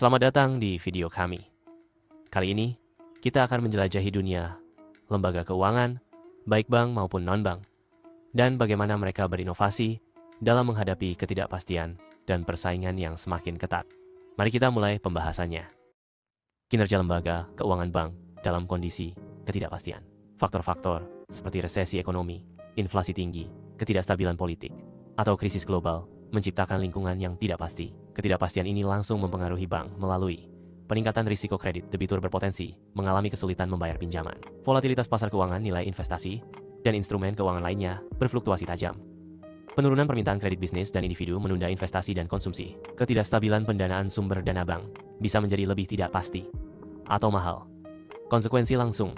Selamat datang di video kami. Kali ini, kita akan menjelajahi dunia lembaga keuangan, baik bank maupun non-bank, dan bagaimana mereka berinovasi dalam menghadapi ketidakpastian dan persaingan yang semakin ketat. Mari kita mulai pembahasannya. Kinerja lembaga keuangan bank dalam kondisi ketidakpastian. Faktor-faktor seperti resesi ekonomi, inflasi tinggi, ketidakstabilan politik, atau krisis global menciptakan lingkungan yang tidak pasti. Ketidakpastian ini langsung mempengaruhi bank melalui peningkatan risiko kredit debitur berpotensi mengalami kesulitan membayar pinjaman. Volatilitas pasar keuangan, nilai investasi, dan instrumen keuangan lainnya berfluktuasi tajam. Penurunan permintaan kredit bisnis dan individu menunda investasi dan konsumsi. Ketidakstabilan pendanaan sumber dana bank bisa menjadi lebih tidak pasti atau mahal. Konsekuensi langsung,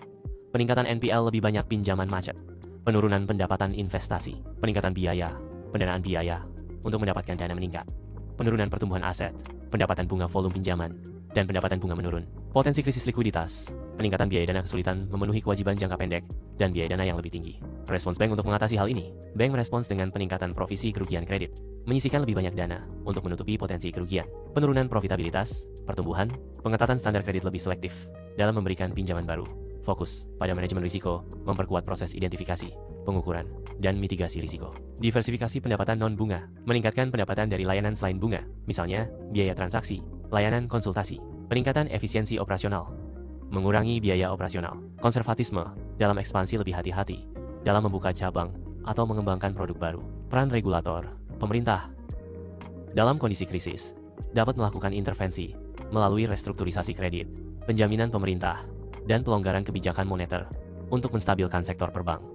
peningkatan NPL, lebih banyak pinjaman macet, penurunan pendapatan investasi, peningkatan biaya, pendanaan biaya untuk mendapatkan dana meningkat, penurunan pertumbuhan aset, pendapatan bunga volume pinjaman, dan pendapatan bunga menurun. Potensi krisis likuiditas, peningkatan biaya dana, kesulitan memenuhi kewajiban jangka pendek, dan biaya dana yang lebih tinggi. Respons bank untuk mengatasi hal ini, bank merespons dengan peningkatan provisi kerugian kredit, menyisihkan lebih banyak dana untuk menutupi potensi kerugian, penurunan profitabilitas, pertumbuhan, pengetatan standar kredit, lebih selektif dalam memberikan pinjaman baru, fokus pada manajemen risiko, memperkuat proses identifikasi, pengukuran, dan mitigasi risiko. Diversifikasi pendapatan non-bunga, meningkatkan pendapatan dari layanan selain bunga, misalnya biaya transaksi, layanan konsultasi, peningkatan efisiensi operasional, mengurangi biaya operasional, konservatisme dalam ekspansi, lebih hati-hati dalam membuka cabang atau mengembangkan produk baru. Peran regulator, pemerintah dalam kondisi krisis dapat melakukan intervensi melalui restrukturisasi kredit, penjaminan pemerintah, dan pelonggaran kebijakan moneter untuk menstabilkan sektor perbank.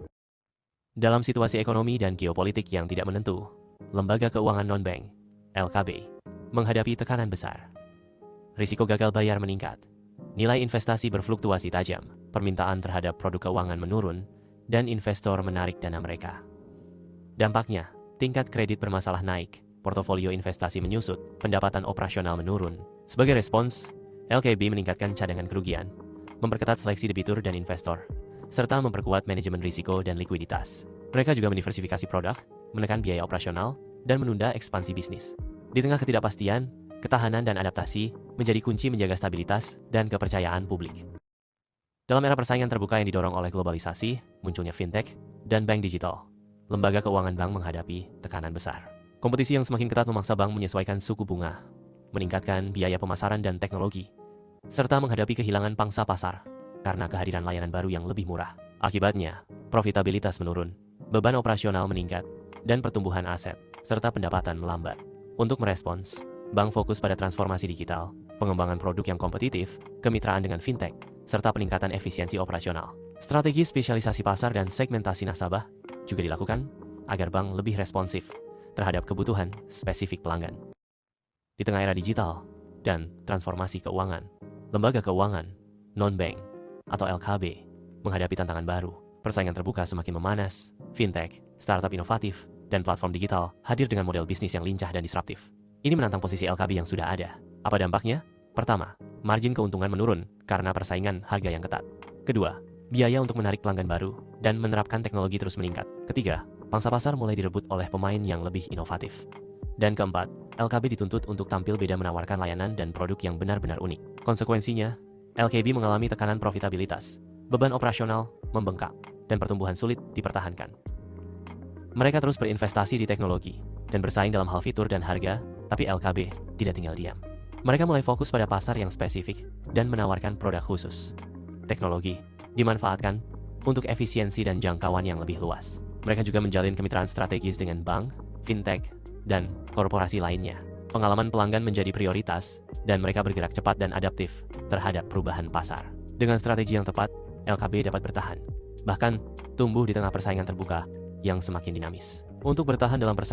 Dalam situasi ekonomi dan geopolitik yang tidak menentu, lembaga keuangan non-bank, LKB, menghadapi tekanan besar. Risiko gagal bayar meningkat, nilai investasi berfluktuasi tajam, permintaan terhadap produk keuangan menurun, dan investor menarik dana mereka. Dampaknya, tingkat kredit bermasalah naik, portofolio investasi menyusut, pendapatan operasional menurun. Sebagai respons, LKB meningkatkan cadangan kerugian, memperketat seleksi debitur dan investor, serta memperkuat manajemen risiko dan likuiditas. Mereka juga mendiversifikasi produk, menekan biaya operasional, dan menunda ekspansi bisnis. Di tengah ketidakpastian, ketahanan dan adaptasi menjadi kunci menjaga stabilitas dan kepercayaan publik. Dalam era persaingan terbuka yang didorong oleh globalisasi, munculnya fintech, dan bank digital, lembaga keuangan bank menghadapi tekanan besar. Kompetisi yang semakin ketat memaksa bank menyesuaikan suku bunga, meningkatkan biaya pemasaran dan teknologi, serta menghadapi kehilangan pangsa pasar karena kehadiran layanan baru yang lebih murah. Akibatnya, profitabilitas menurun, beban operasional meningkat, dan pertumbuhan aset serta pendapatan melambat. Untuk merespons, bank fokus pada transformasi digital, pengembangan produk yang kompetitif, kemitraan dengan fintech, serta peningkatan efisiensi operasional. Strategi spesialisasi pasar dan segmentasi nasabah juga dilakukan agar bank lebih responsif terhadap kebutuhan spesifik pelanggan. Di tengah era digital dan transformasi keuangan, lembaga keuangan non-bank atau LKB menghadapi tantangan baru. Persaingan terbuka semakin memanas, fintech, startup inovatif, dan platform digital hadir dengan model bisnis yang lincah dan disruptif. Ini menantang posisi LKB yang sudah ada. Apa dampaknya? Pertama, margin keuntungan menurun karena persaingan harga yang ketat. Kedua, biaya untuk menarik pelanggan baru dan menerapkan teknologi terus meningkat. Ketiga, pangsa pasar mulai direbut oleh pemain yang lebih inovatif. Dan keempat, LKB dituntut untuk tampil beda, menawarkan layanan dan produk yang benar-benar unik. Konsekuensinya, LKB mengalami tekanan profitabilitas, beban operasional membengkak, dan pertumbuhan sulit dipertahankan. Mereka terus berinvestasi di teknologi dan bersaing dalam hal fitur dan harga, tapi LKB tidak tinggal diam. Mereka mulai fokus pada pasar yang spesifik dan menawarkan produk khusus. Teknologi dimanfaatkan untuk efisiensi dan jangkauan yang lebih luas. Mereka juga menjalin kemitraan strategis dengan bank, fintech, dan korporasi lainnya. Pengalaman pelanggan menjadi prioritas, dan mereka bergerak cepat dan adaptif terhadap perubahan pasar. Dengan strategi yang tepat, LKB dapat bertahan, bahkan tumbuh di tengah persaingan terbuka yang semakin dinamis. Untuk bertahan dalam persaingan